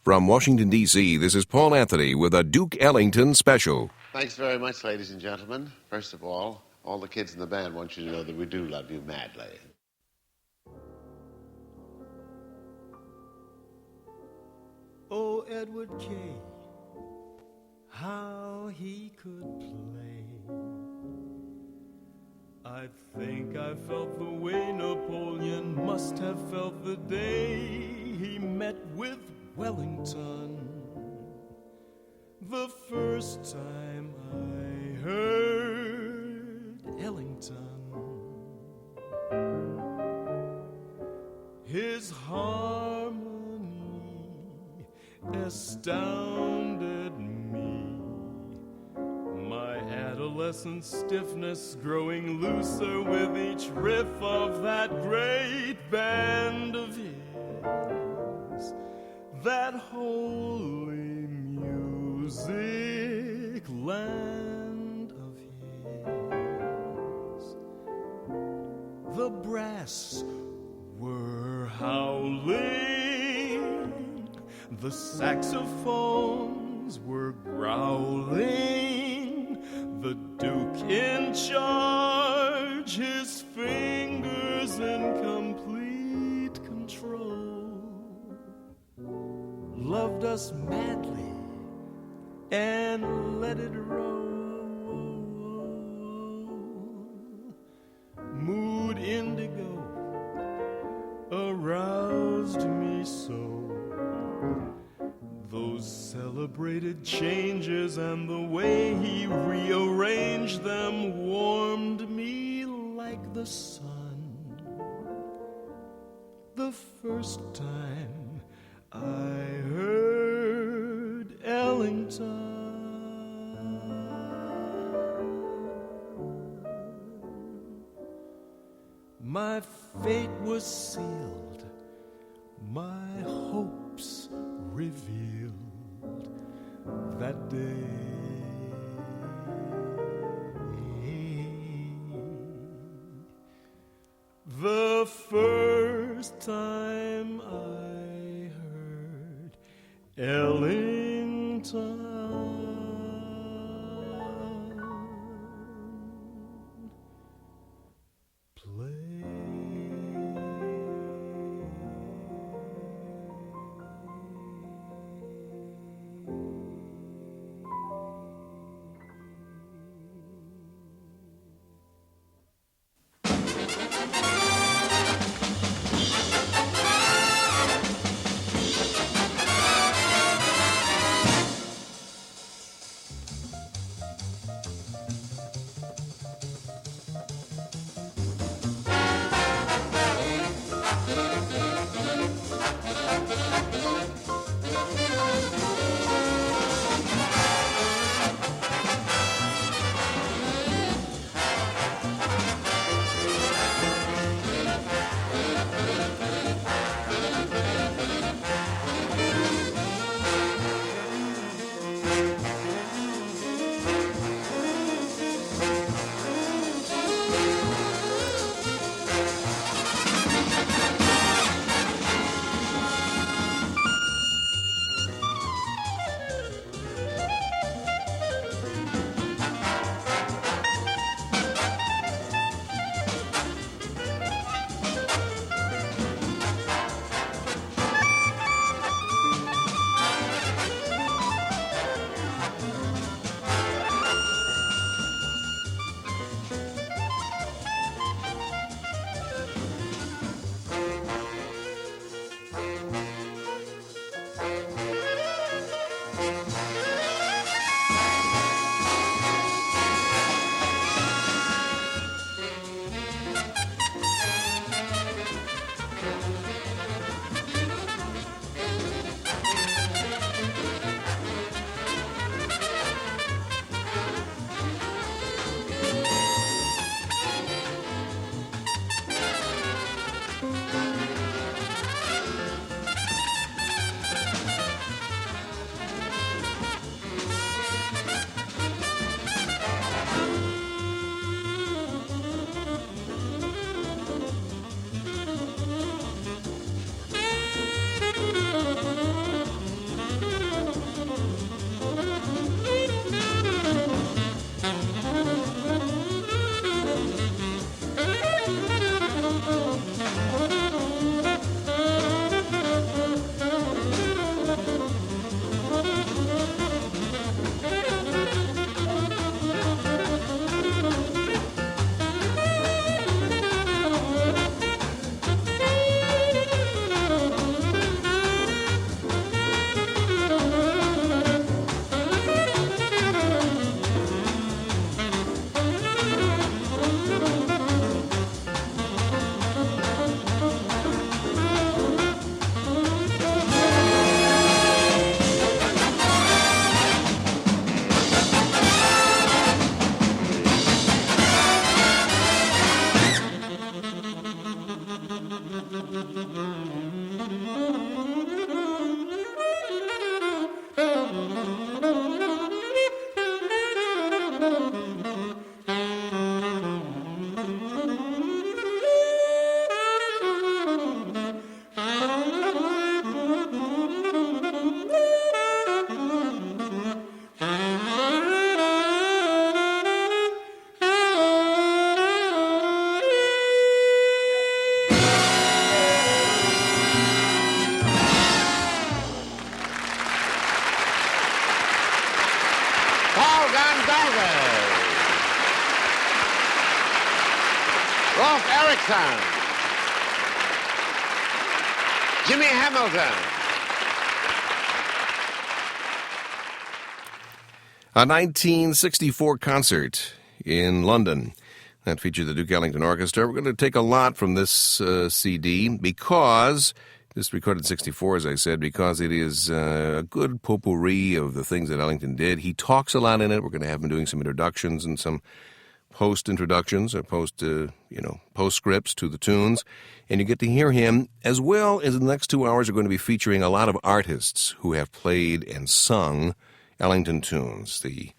From Washington, D.C., this is Paul Anthony with a Duke Ellington special. Thanks very much, ladies and gentlemen. First of all the kids in the band want you to know that we do love you madly. Oh, Edward K., how he could play. I think I felt the way Napoleon must have felt the day he met with Wellington. The first time I heard Ellington, his harmony astounded me. My adolescent stiffness growing looser with each riff of that great band of his, that holy music land of his. The brass were howling, the saxophones were growling, the Duke in charge, his fingers in complete control, loved us madly and let it roll. Mood indigo aroused me so. Those celebrated changes and the way he rearranged them warmed me like the sun. The first time I heard Ellington, my fate was sealed, my hopes revealed that day. The first time I heard Ellington play. Gonzalez, Rolf Erickson, Jimmy Hamilton. A 1964 concert in London that featured the Duke Ellington Orchestra. We're going to take a lot from this CD because this recorded in 64, as I said, because it is a good potpourri of the things that Ellington did. He talks a lot in it. We're going to have him doing some introductions and some post-introductions or postscripts to the tunes. And you get to hear him, as well as in the next 2 hours are going to be featuring a lot of artists who have played and sung Ellington tunes. The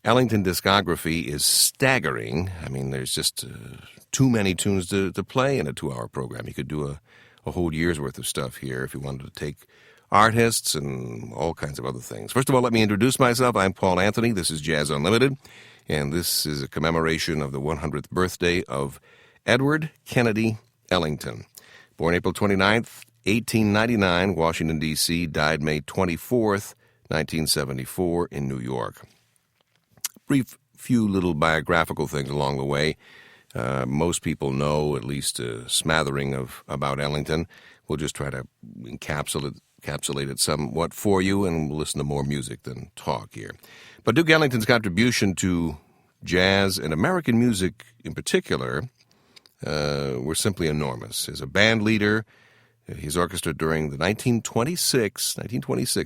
Ellington discography is staggering. I mean, there's just too many tunes to play in a 2-hour program. You could do a whole year's worth of stuff here if you wanted to take artists and all kinds of other things. First of all, let me introduce myself. I'm Paul Anthony. This is Jazz Unlimited, and this is a commemoration of the 100th birthday of Edward Kennedy Ellington. Born April 29th, 1899, Washington, D.C., died May 24th, 1974 in New York. Brief few little biographical things along the way. Most people know at least a smattering about Ellington. We'll just try to encapsulate it somewhat for you, and we'll listen to more music than talk here. But Duke Ellington's contribution to jazz and American music in particular were simply enormous. As a band leader, his orchestra during the 1926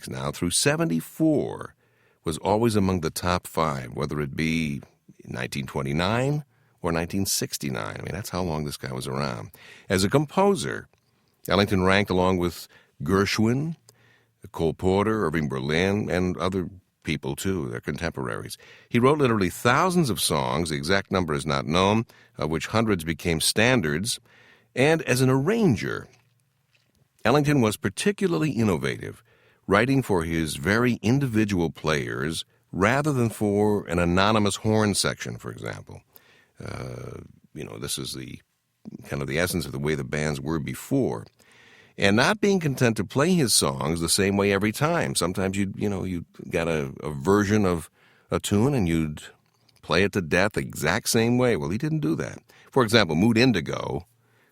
now through 74 was always among the top 5, whether it be 1929 or 1969. I mean, that's how long this guy was around. As a composer, Ellington ranked along with Gershwin, Cole Porter, Irving Berlin, and other people, too, their contemporaries. He wrote literally thousands of songs, the exact number is not known, of which hundreds became standards. And as an arranger, Ellington was particularly innovative, writing for his very individual players rather than for an anonymous horn section, for example. This is the kind of the essence of the way the bands were before. And not being content to play his songs the same way every time. Sometimes you got a version of a tune and you'd play it to death the exact same way. Well, he didn't do that. For example, Mood Indigo,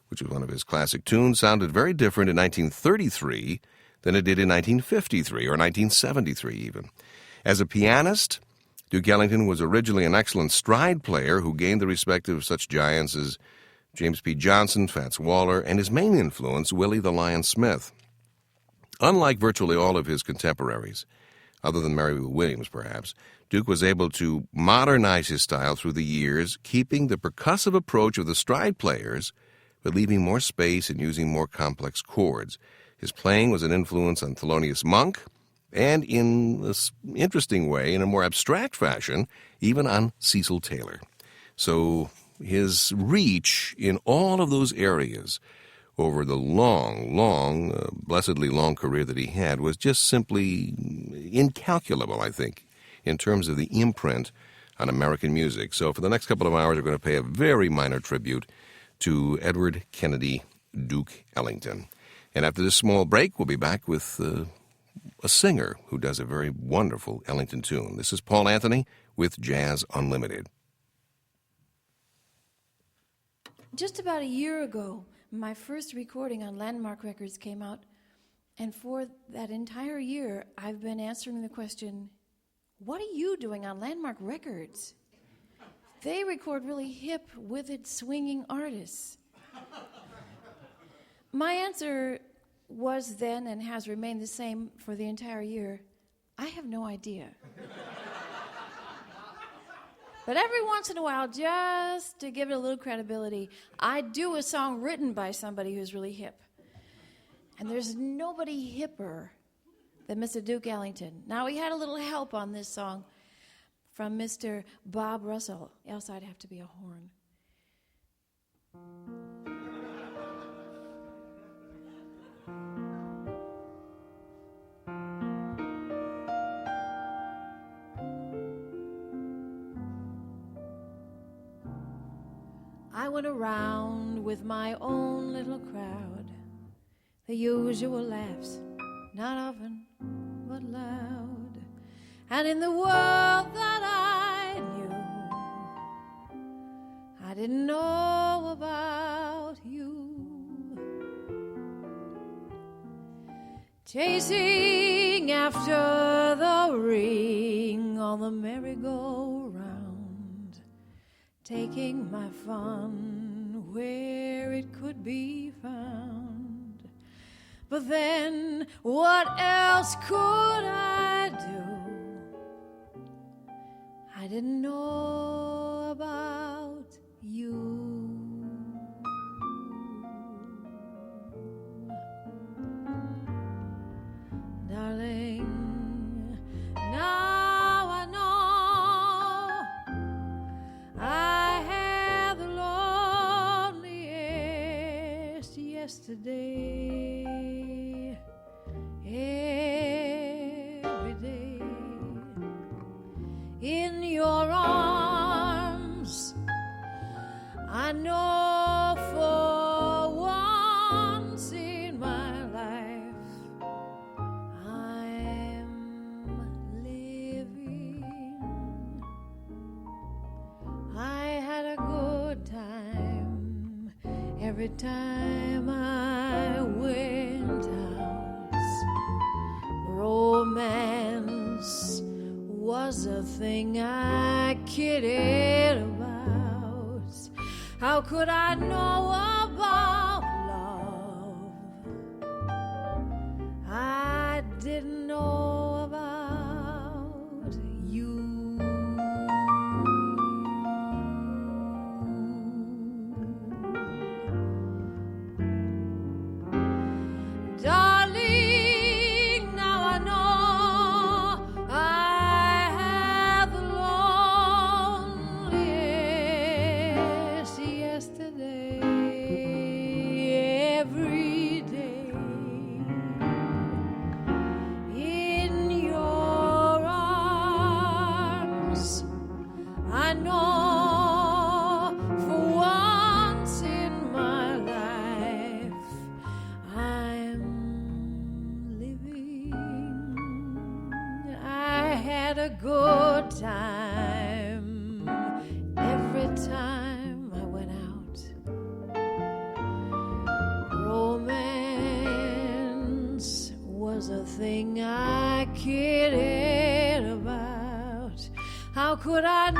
which was one of his classic tunes, sounded very different in 1933 than it did in 1953 or 1973 even. As a pianist, Duke Ellington was originally an excellent stride player who gained the respect of such giants as James P. Johnson, Fats Waller, and his main influence, Willie the Lion Smith. Unlike virtually all of his contemporaries, other than Mary Lou Williams perhaps, Duke was able to modernize his style through the years, keeping the percussive approach of the stride players, but leaving more space and using more complex chords. His playing was an influence on Thelonious Monk, and in this interesting way, in a more abstract fashion, even on Cecil Taylor. So his reach in all of those areas over the blessedly long career that he had was just simply incalculable, I think, in terms of the imprint on American music. So for the next couple of hours, we're going to pay a very minor tribute to Edward Kennedy Duke Ellington. And after this small break, we'll be back with a singer who does a very wonderful Ellington tune. This is Paul Anthony with Jazz Unlimited. Just about a year ago, my first recording on Landmark Records came out, and for that entire year, I've been answering the question, what are you doing on Landmark Records? They record really hip, withered, swinging artists. My answer was then and has remained the same for the entire year. I have no idea. But every once in a while, just to give it a little credibility, I do a song written by somebody who's really hip. And there's nobody hipper than Mr. Duke Ellington. Now, we had a little help on this song from Mr. Bob Russell, else I'd have to be a horn. I went around with my own little crowd, the usual laughs, not often but loud. And in the world that I didn't know about you. Chasing after the ring on the merry-go-round, taking my fun where it could be found. But then what else could I do? I didn't know about you. Darling, now I know I had the loneliest yesterday. Every day in your arms, I know for once in my life I'm living. I had a good time every time I went out. Romance was a thing I kidded about. How could I know about love? I didn't know about you. Darling, now I know I had the loneliest yesterday. Every day in your arms, I know for once in my life I'm living. I had a good time every time I went out. Romance was a thing I kidded about. How could I know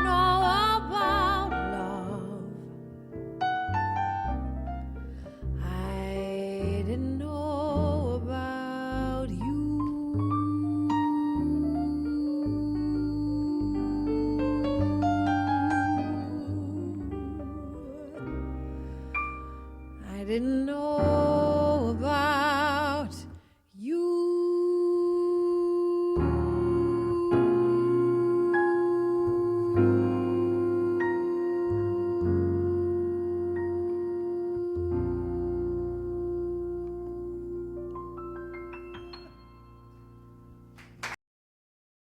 about love?